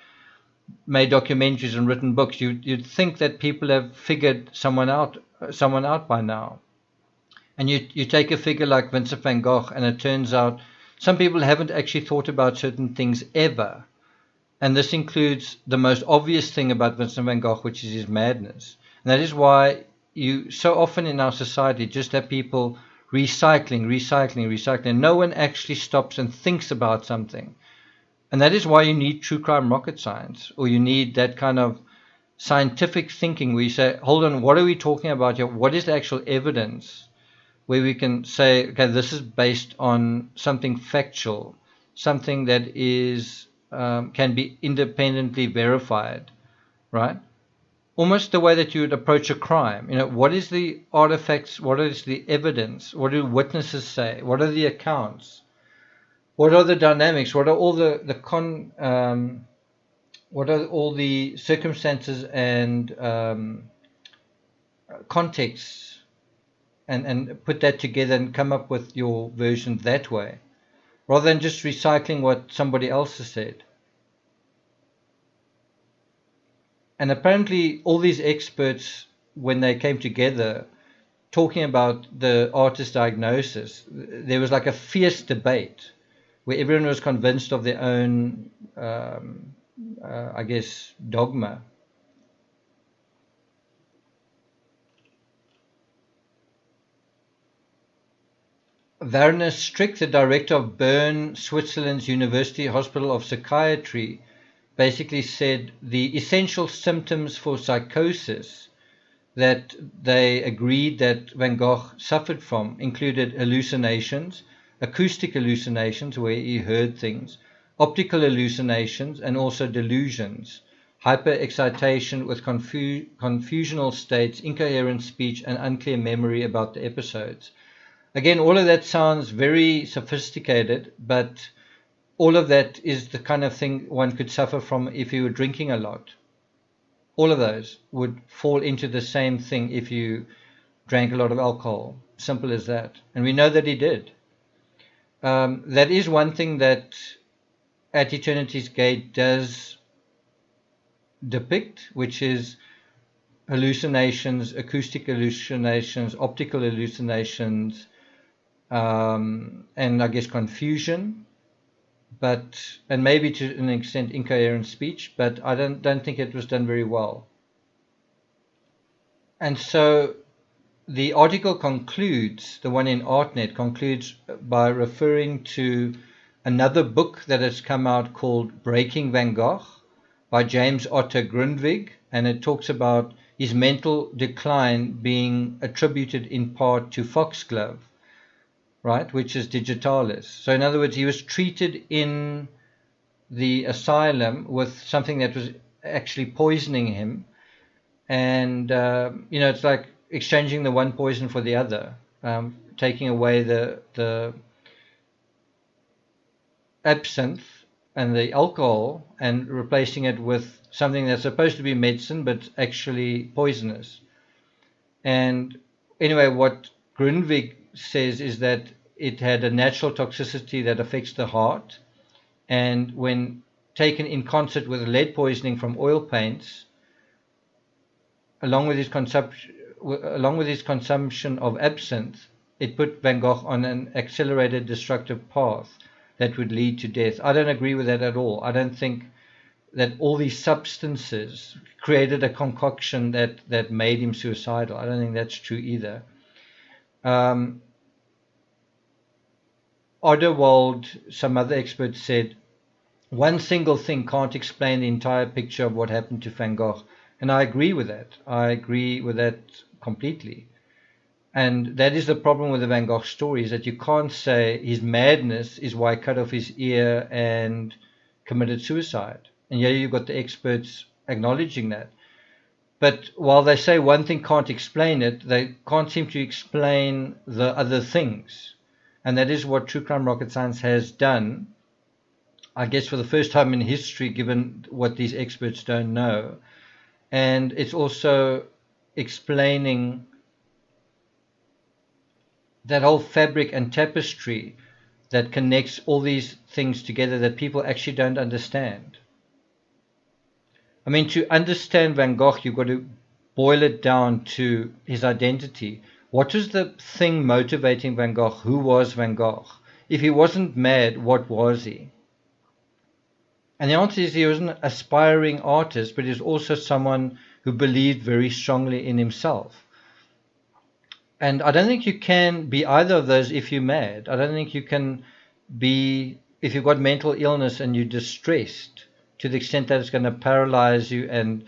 made documentaries and written books, you'd think that people have figured someone out by now. And you take a figure like Vincent van Gogh, and it turns out some people haven't actually thought about certain things ever. And this includes the most obvious thing about Vincent van Gogh, which is his madness. And that is why you so often in our society just have people recycling. And no one actually stops and thinks about something. And that is why you need true crime rocket science, or you need that kind of scientific thinking where you say, hold on, what are we talking about here? What is the actual evidence? Where we can say, okay, this is based on something factual, something that is can be independently verified, right? Almost the way that you would approach a crime. What is the artifacts? What is the evidence? What do witnesses say? What are the accounts? What are the dynamics? What are all what are all the circumstances and contexts, and put that together and come up with your version that way, rather than just recycling what somebody else has said. And apparently all these experts, when they came together talking about the artist's diagnosis, there was like a fierce debate where everyone was convinced of their own, I guess, dogma. Werner Strick, the director of Bern, Switzerland's University Hospital of Psychiatry, basically said the essential symptoms for psychosis that they agreed that Van Gogh suffered from included hallucinations, acoustic hallucinations where he heard things, optical hallucinations, and also delusions, hyperexcitation with confusional states, incoherent speech, and unclear memory about the episodes. Again, all of that sounds very sophisticated, but all of that is the kind of thing one could suffer from if you were drinking a lot. All of those would fall into the same thing if you drank a lot of alcohol. Simple as that. And we know that he did. That is one thing that At Eternity's Gate does depict, which is hallucinations, acoustic hallucinations, optical hallucinations, and I guess confusion, and maybe to an extent incoherent speech, but I don't think it was done very well. And so the article concludes, the one in ArtNet concludes by referring to another book that has come out called Breaking Van Gogh by James Otto Grundtvig, and it talks about his mental decline being attributed in part to foxglove, right, which is digitalis. So in other words, he was treated in the asylum with something that was actually poisoning him, and it's like exchanging the one poison for the other, taking away the absinthe and the alcohol and replacing it with something that's supposed to be medicine but actually poisonous. And anyway, what Grundtvig says is that it had a natural toxicity that affects the heart, and when taken in concert with lead poisoning from oil paints, along with his consumption of absinthe, it put Van Gogh on an accelerated destructive path that would lead to death. I don't agree with that at all. I don't think that all these substances created a concoction that made him suicidal. I don't think that's true either. Oderwald, some other experts, said one single thing can't explain the entire picture of what happened to Van Gogh. And I agree with that. I agree with that completely. And that is the problem with the Van Gogh story, is that you can't say his madness is why he cut off his ear and committed suicide. And yeah, you've got the experts acknowledging that. But while they say one thing can't explain it, they can't seem to explain the other things. And that is what True Crime Rocket Science has done, I guess for the first time in history, given what these experts don't know. And it's also explaining that whole fabric and tapestry that connects all these things together that people actually don't understand. I mean, to understand Van Gogh, you've got to boil it down to his identity. What was the thing motivating Van Gogh? Who was Van Gogh? If he wasn't mad, what was he? And the answer is he was an aspiring artist, but he was also someone who believed very strongly in himself. And I don't think you can be either of those if you're mad. I don't think you can be, if you've got mental illness and you're distressed to the extent that it's going to paralyze you and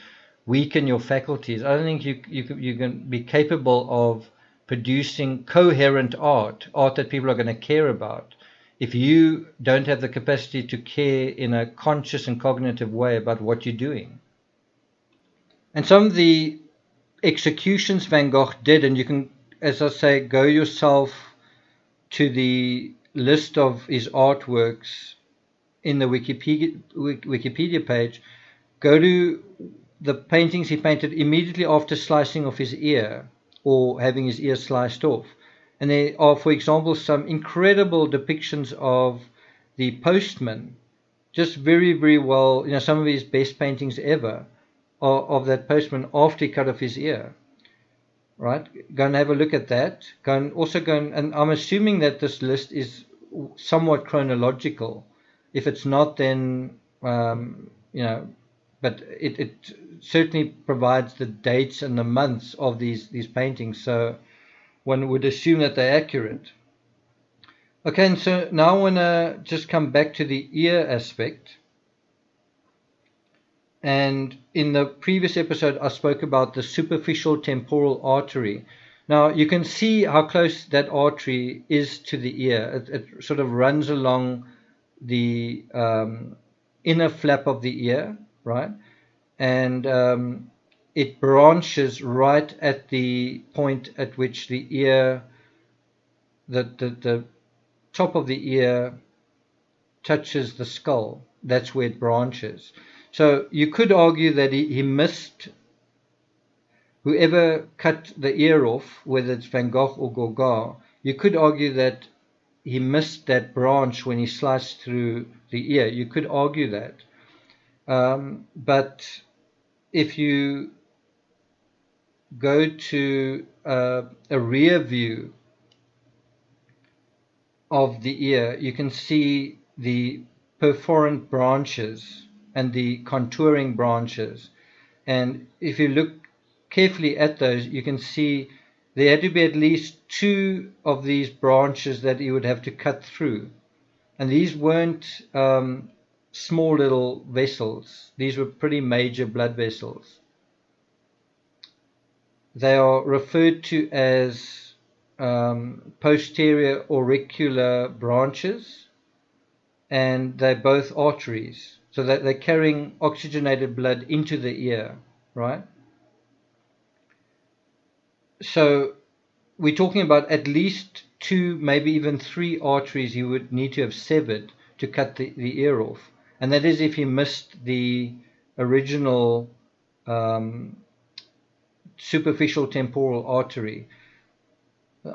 weaken your faculties. I don't think you can be capable of producing coherent art that people are going to care about, if you don't have the capacity to care in a conscious and cognitive way about what you're doing. And some of the executions Van Gogh did, and you can, as I say, go yourself to the list of his artworks in the Wikipedia page, go to the paintings he painted immediately after slicing off his ear or having his ear sliced off. And there are, for example, some incredible depictions of the postman, just very, very well, some of his best paintings ever are of that postman after he cut off his ear. Right? Go and have a look at that. And I'm assuming that this list is somewhat chronological. If it's not, then, but it certainly provides the dates and the months of these paintings. So one would assume that they're accurate. Okay, and so now I want to just come back to the ear aspect. And in the previous episode, I spoke about the superficial temporal artery. Now, you can see how close that artery is to the ear. It sort of runs along the inner flap of the ear, right? And it branches right at the point at which the ear, the top of the ear touches the skull. That's where it branches. So you could argue that he missed, whoever cut the ear off, whether it's Van Gogh or Gauguin, you could argue that he missed that branch when he sliced through the ear. You could argue that. But if you go to a rear view of the ear, you can see the perforant branches and the contouring branches. And if you look carefully at those, you can see there had to be at least two of these branches that he would have to cut through. And these weren't small little vessels. These were pretty major blood vessels. They are referred to as posterior auricular branches, and they're both arteries. So that they're carrying oxygenated blood into the ear, right? So we're talking about at least 2, maybe even 3 arteries you would need to have severed to cut the ear off. And that is if he missed the original superficial temporal artery.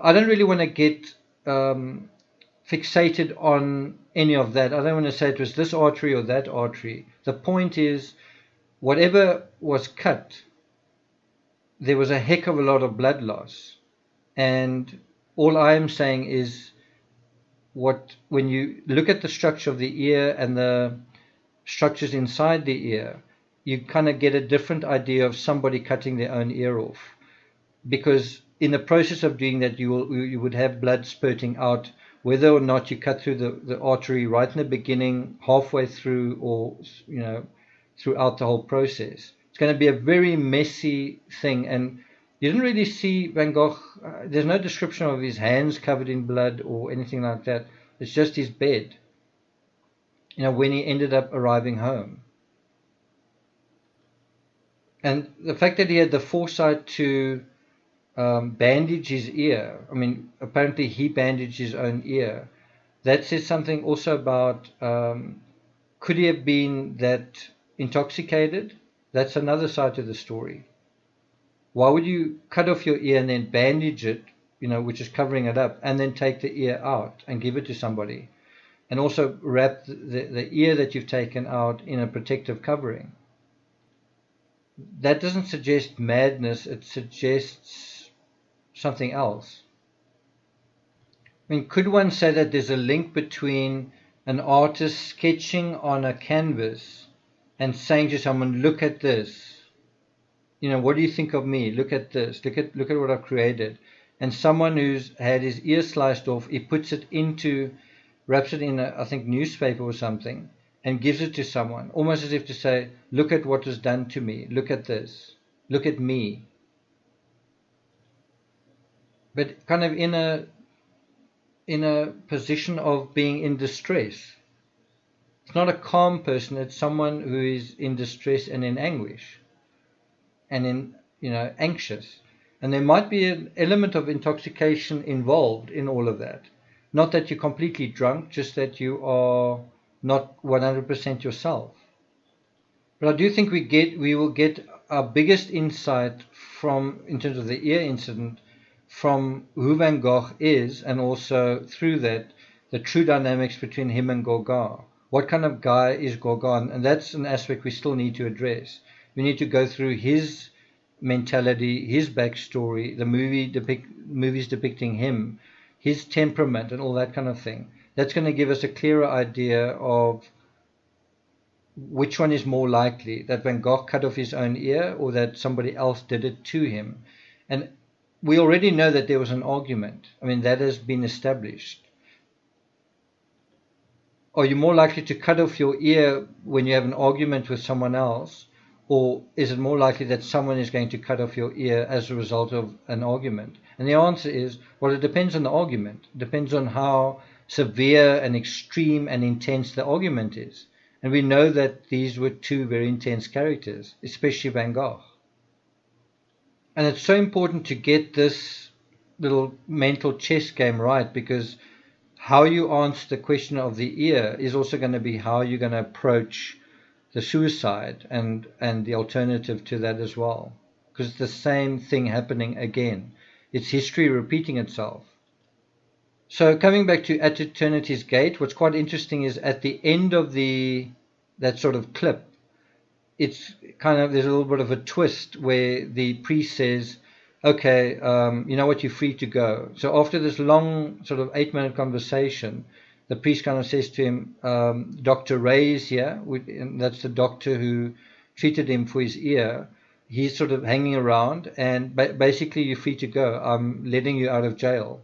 I don't really want to get fixated on any of that. I don't want to say it was this artery or that artery. The point is, whatever was cut, there was a heck of a lot of blood loss. And all I am saying is, when you look at the structure of the ear and the structures inside the ear, you kind of get a different idea of somebody cutting their own ear off. Because in the process of doing that, you would have blood spurting out, whether or not you cut through the artery right in the beginning, halfway through, or throughout the whole process. It's going to be a very messy thing. And you didn't really see Van Gogh. There's no description of his hands covered in blood or anything like that. It's just his bed, when he ended up arriving home. And the fact that he had the foresight to bandage his ear, apparently he bandaged his own ear, that says something also about, could he have been that intoxicated? That's another side to the story. Why would you cut off your ear and then bandage it, which is covering it up, and then take the ear out and give it to somebody? And also wrap the ear that you've taken out in a protective covering. That doesn't suggest madness, it suggests something else. Could one say that there's a link between an artist sketching on a canvas and saying to someone, look at this? What do you think of me? Look at this. Look at what I've created. And someone who's had his ear sliced off, he wraps it in a, I think, newspaper or something, and gives it to someone, almost as if to say, look at what was done to me. Look at this. Look at me. But kind of in a position of being in distress. It's not a calm person. It's someone who is in distress and in anguish. And in, anxious. And there might be an element of intoxication involved in all of that. Not that you're completely drunk, just that you are not 100% yourself. But I do think we will get our biggest insight in terms of the ear incident, from who Van Gogh is, and also through that, the true dynamics between him and Gauguin. What kind of guy is Gauguin? And that's an aspect we still need to address. We need to go through his mentality, his backstory, the movies depicting him, his temperament, and all that kind of thing. That's going to give us a clearer idea of which one is more likely, that Van Gogh cut off his own ear or that somebody else did it to him. And we already know that there was an argument. That has been established. Are you more likely to cut off your ear when you have an argument with someone else? Or is it more likely that someone is going to cut off your ear as a result of an argument? And the answer is, well, it depends on the argument. It depends on how severe and extreme and intense the argument is. And we know that these were 2 very intense characters, especially Van Gogh. And it's so important to get this little mental chess game right, because how you answer the question of the ear is also going to be how you're going to approach the suicide and the alternative to that as well. Because it's the same thing happening again. It's history repeating itself. So coming back to At Eternity's Gate, what's quite interesting is at the end of that sort of clip, it's kind of, there's a little bit of a twist where the priest says, okay, you know what, you're free to go. So after this long sort of 8-minute conversation, the priest kind of says to him, Dr. Ray is here, and that's the doctor who treated him for his ear. He's sort of hanging around, and basically you're free to go. I'm letting you out of jail.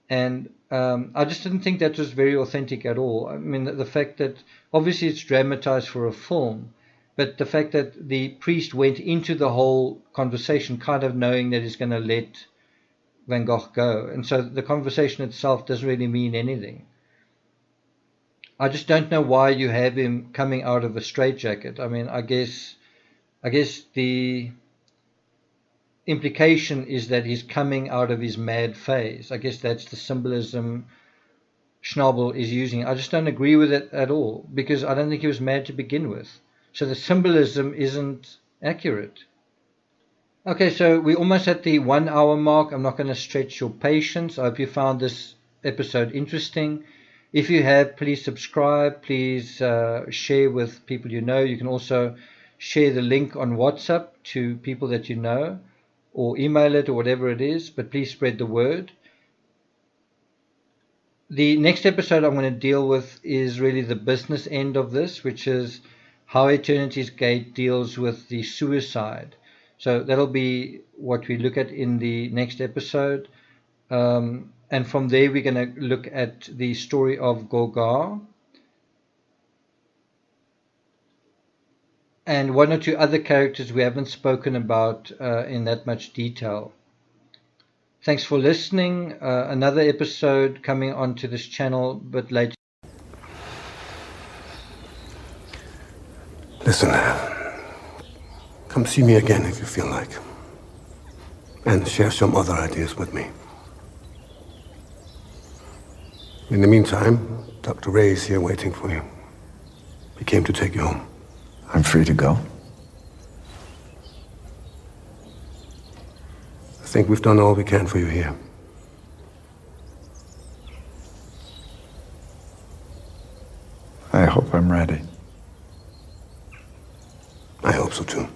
And I just didn't think that was very authentic at all. I mean, the fact that obviously it's dramatized for a film, but the fact that the priest went into the whole conversation kind of knowing that he's going to let Van Gogh go. And so the conversation itself doesn't really mean anything. I just don't know why you have him coming out of a straitjacket. I mean, I guess the implication is that he's coming out of his mad phase. I guess that's the symbolism Schnabel is using. I just don't agree with it at all, because I don't think he was mad to begin with. So the symbolism isn't accurate. Okay, so we're almost at the 1 hour mark. I'm not going to stretch your patience. I hope you found this episode interesting. If you have, please subscribe. Please share with people you know. You can also share the link on WhatsApp to people that you know, or email it, or whatever it is, but please spread the word. The next episode I'm going to deal with is really the business end of this, which is how Eternity's Gate deals with the suicide. So that'll be what we look at in the next episode. And from there we're going to look at the story of Gogh and one or two other characters we haven't spoken about in that much detail. Thanks for listening. Another episode coming onto this channel a bit later. Listen, come see me again if you feel like. And share some other ideas with me. In the meantime, Dr. Ray is here waiting for you. He came to take you home. I'm free to go. I think we've done all we can for you here. I hope I'm ready. I hope so too.